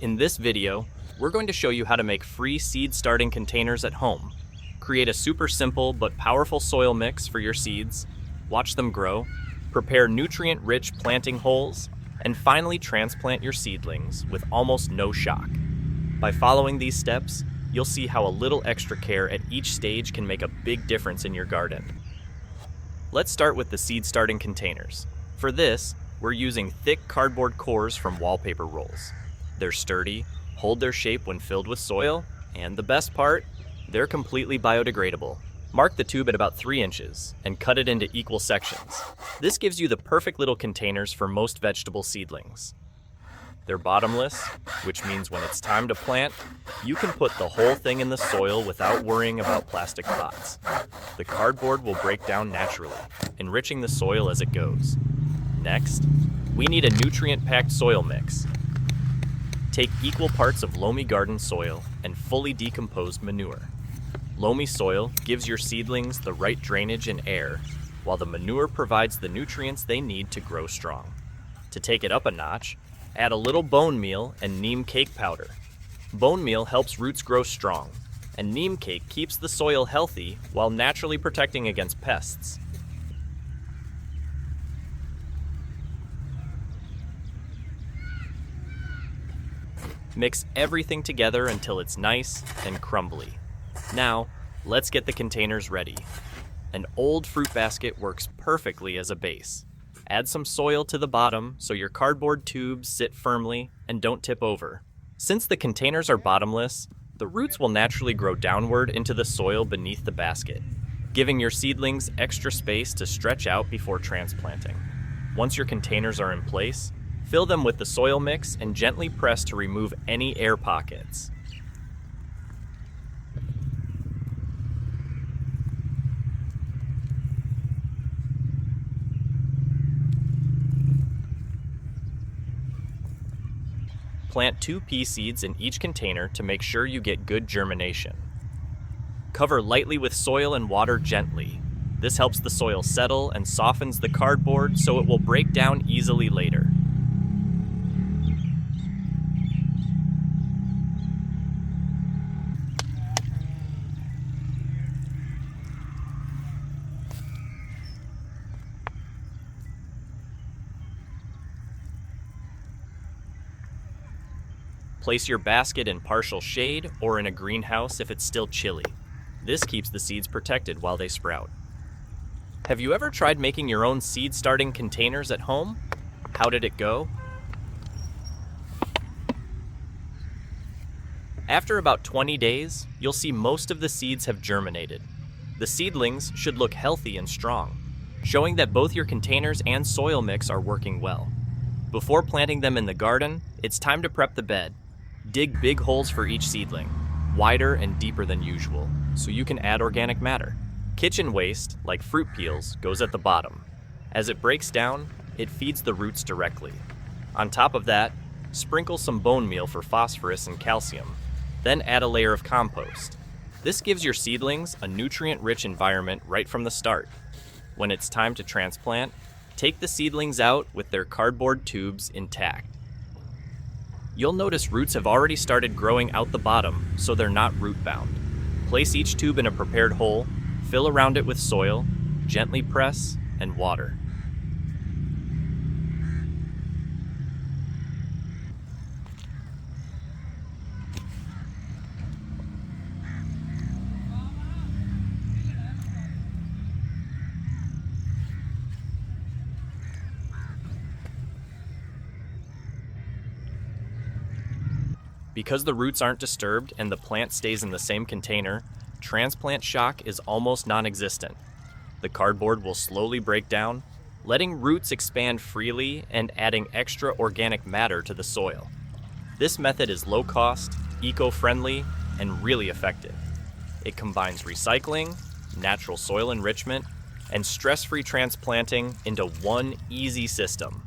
In this video, we're going to show you how to make free seed starting containers at home. Create a super simple but powerful soil mix for your seeds, watch them grow, prepare nutrient-rich planting holes, and finally transplant your seedlings with almost no shock. By following these steps, you'll see how a little extra care at each stage can make a big difference in your garden. Let's start with the seed starting containers. For this, we're using thick cardboard cores from wallpaper rolls. They're sturdy, hold their shape when filled with soil, and the best part, they're completely biodegradable. Mark the tube at about 3 inches and cut it into equal sections. This gives you the perfect little containers for most vegetable seedlings. They're bottomless, which means when it's time to plant, you can put the whole thing in the soil without worrying about plastic pots. The cardboard will break down naturally, enriching the soil as it goes. Next, we need a nutrient-packed soil mix. Take equal parts of loamy garden soil and fully decomposed manure. Loamy soil gives your seedlings the right drainage and air, while the manure provides the nutrients they need to grow strong. To take it up a notch, add a little bone meal and neem cake powder. Bone meal helps roots grow strong, and neem cake keeps the soil healthy while naturally protecting against pests. Mix everything together until it's nice and crumbly. Now, let's get the containers ready. An old fruit basket works perfectly as a base. Add some soil to the bottom so your cardboard tubes sit firmly and don't tip over. Since the containers are bottomless, the roots will naturally grow downward into the soil beneath the basket, giving your seedlings extra space to stretch out before transplanting. Once your containers are in place, fill them with the soil mix and gently press to remove any air pockets. Plant 2 pea seeds in each container to make sure you get good germination. Cover lightly with soil and water gently. This helps the soil settle and softens the cardboard so it will break down easily later. Place your basket in partial shade or in a greenhouse if it's still chilly. This keeps the seeds protected while they sprout. Have you ever tried making your own seed starting containers at home? How did it go? After about 20 days, you'll see most of the seeds have germinated. The seedlings should look healthy and strong, showing that both your containers and soil mix are working well. Before planting them in the garden, it's time to prep the bed. Dig big holes for each seedling, wider and deeper than usual, so you can add organic matter. Kitchen waste, like fruit peels, goes at the bottom. As it breaks down, it feeds the roots directly. On top of that, sprinkle some bone meal for phosphorus and calcium, then add a layer of compost. This gives your seedlings a nutrient-rich environment right from the start. When it's time to transplant, take the seedlings out with their cardboard tubes intact. You'll notice roots have already started growing out the bottom, so they're not root-bound. Place each tube in a prepared hole, fill around it with soil, gently press, and water. Because the roots aren't disturbed and the plant stays in the same container, transplant shock is almost non-existent. The cardboard will slowly break down, letting roots expand freely and adding extra organic matter to the soil. This method is low cost, eco-friendly, and really effective. It combines recycling, natural soil enrichment, and stress-free transplanting into one easy system.